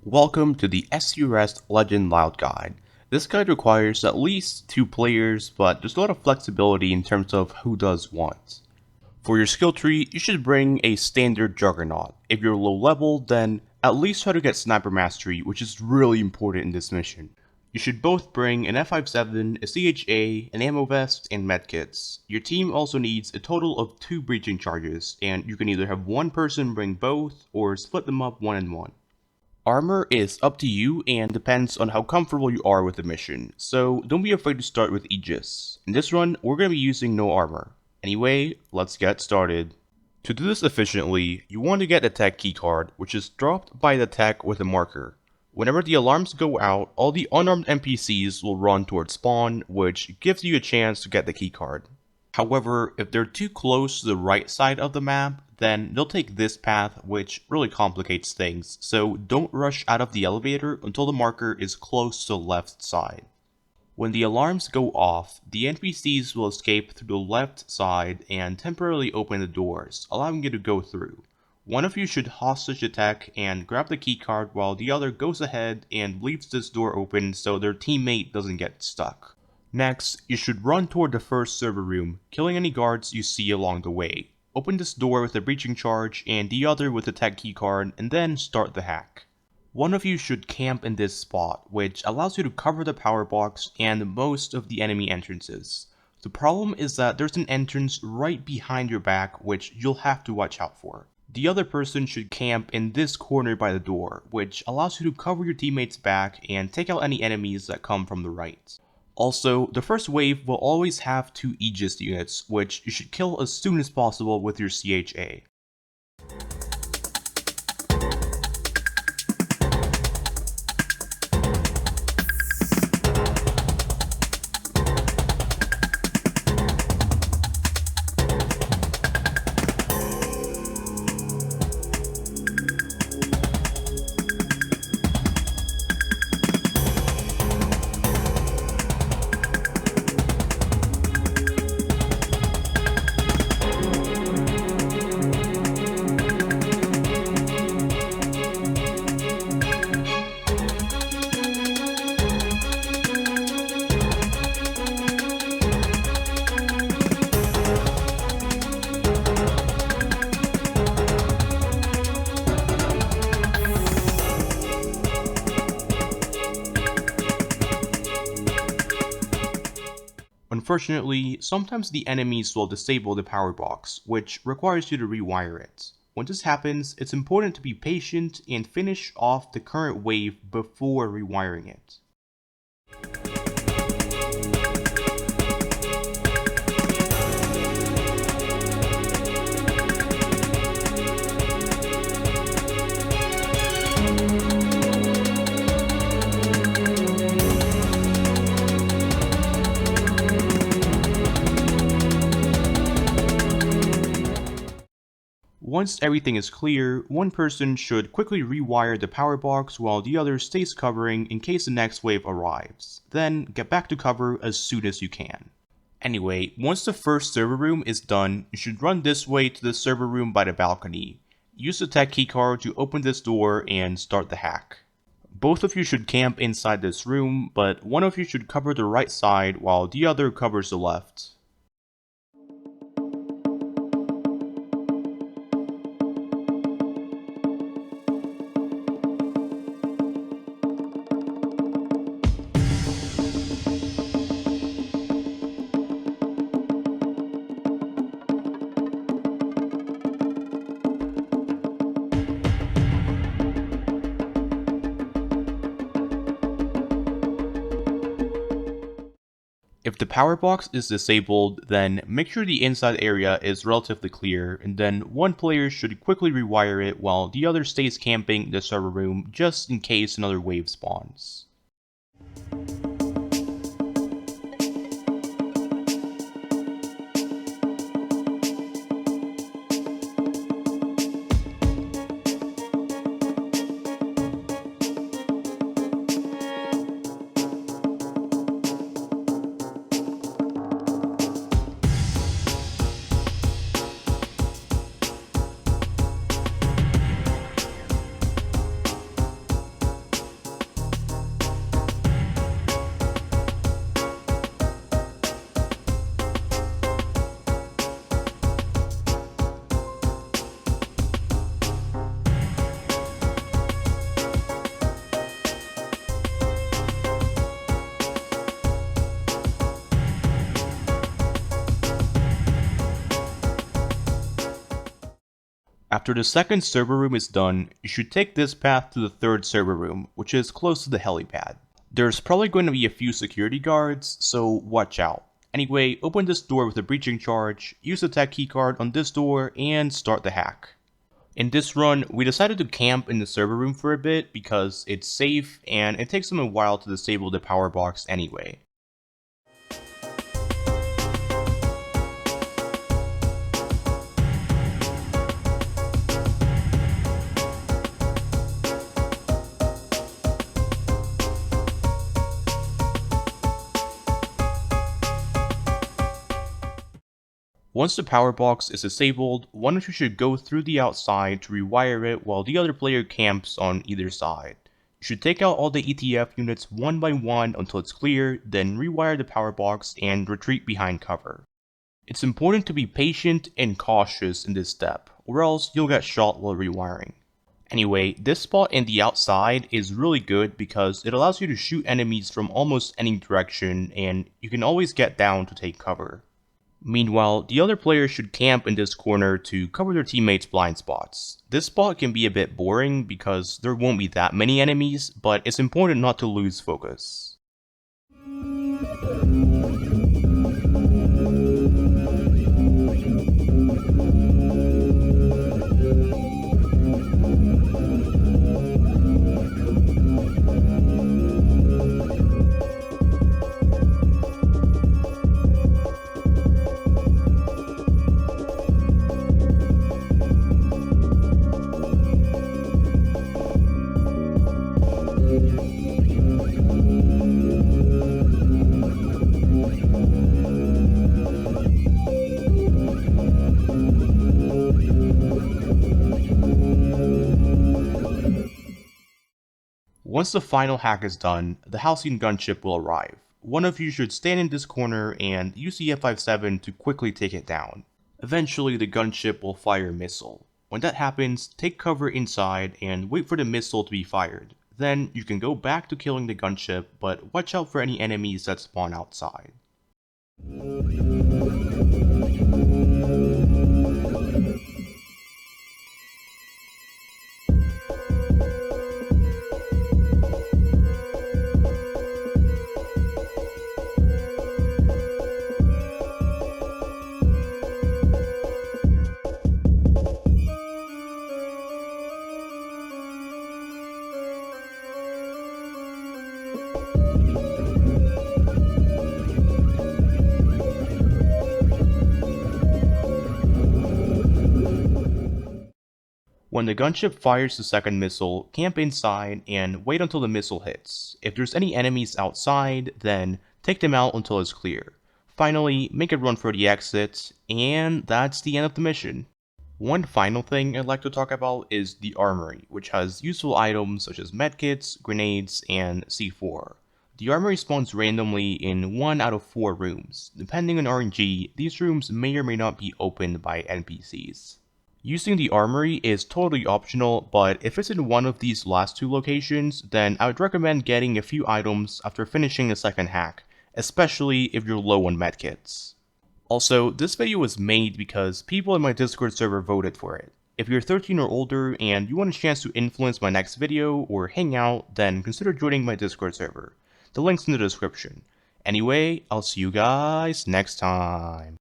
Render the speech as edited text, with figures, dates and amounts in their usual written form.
Welcome to the SCRS Legend Loud Guide. This guide requires at least 2 players, but there's a lot of flexibility in terms of who does what. For your skill tree, you should bring a standard Juggernaut. If you're low level, then at least try to get Sniper Mastery, which is really important in this mission. You should both bring an F57, a CHA, an ammo vest, and medkits. Your team also needs a total of 2 breaching charges, and you can either have one person bring both, or split them up 1 and 1. Armor is up to you and depends on how comfortable you are with the mission, so don't be afraid to start with Aegis. In this run, we're going to be using no armor. Anyway, let's get started. To do this efficiently, you want to get a tech keycard, which is dropped by the tech with a marker. Whenever the alarms go out, all the unarmed NPCs will run towards spawn, which gives you a chance to get the keycard. However, if they're too close to the right side of the map, then they'll take this path, which really complicates things, so don't rush out of the elevator until the marker is close to the left side. When the alarms go off, the NPCs will escape through the left side and temporarily open the doors, allowing you to go through. One of you should hostage attack and grab the keycard while the other goes ahead and leaves this door open so their teammate doesn't get stuck. Next, you should run toward the first server room, killing any guards you see along the way. Open this door with a breaching charge and the other with a tech keycard, and then start the hack. One of you should camp in this spot, which allows you to cover the power box and most of the enemy entrances. The problem is that there's an entrance right behind your back, which you'll have to watch out for. The other person should camp in this corner by the door, which allows you to cover your teammates' back and take out any enemies that come from the right. Also, the first wave will always have 2 Aegis units, which you should kill as soon as possible with your CHA. Unfortunately, sometimes the enemies will disable the power box, which requires you to rewire it. When this happens, it's important to be patient and finish off the current wave before rewiring it. Once everything is clear, one person should quickly rewire the power box while the other stays covering in case the next wave arrives. Then get back to cover as soon as you can. Anyway, once the first server room is done, you should run this way to the server room by the balcony. Use the tech keycard to open this door and start the hack. Both of you should camp inside this room, but one of you should cover the right side while the other covers the left. If the power box is disabled, then make sure the inside area is relatively clear, and then one player should quickly rewire it while the other stays camping the server room just in case another wave spawns. After the second server room is done, you should take this path to the third server room, which is close to the helipad. There's probably going to be a few security guards, so watch out. Anyway, open this door with a breaching charge, use the tech keycard on this door, and start the hack. In this run, we decided to camp in the server room for a bit because it's safe and it takes them a while to disable the power box anyway. Once the power box is disabled, one of you should go through the outside to rewire it while the other player camps on either side. You should take out all the ETF units one by one until it's clear, then rewire the power box and retreat behind cover. It's important to be patient and cautious in this step, or else you'll get shot while rewiring. Anyway, this spot in the outside is really good because it allows you to shoot enemies from almost any direction and you can always get down to take cover. Meanwhile, the other players should camp in this corner to cover their teammates' blind spots. This spot can be a bit boring because there won't be that many enemies, but it's important not to lose focus. Once the final hack is done, the Halcyon gunship will arrive. One of you should stand in this corner and use the F-57 to quickly take it down. Eventually the gunship will fire a missile. When that happens, take cover inside and wait for the missile to be fired. Then you can go back to killing the gunship, but watch out for any enemies that spawn outside. When the gunship fires the second missile, camp inside and wait until the missile hits. If there's any enemies outside, then take them out until it's clear. Finally, make a run for the exit, and that's the end of the mission. One final thing I'd like to talk about is the Armory, which has useful items such as medkits, grenades, and C4. The Armory spawns randomly in 1 out of 4 rooms. Depending on RNG, these rooms may or may not be opened by NPCs. Using the Armory is totally optional, but if it's in one of these last 2 locations, then I would recommend getting a few items after finishing the second hack, especially if you're low on medkits. Also, this video was made because people in my Discord server voted for it. If you're 13 or older and you want a chance to influence my next video or hang out, then consider joining my Discord server. The link's in the description. Anyway, I'll see you guys next time.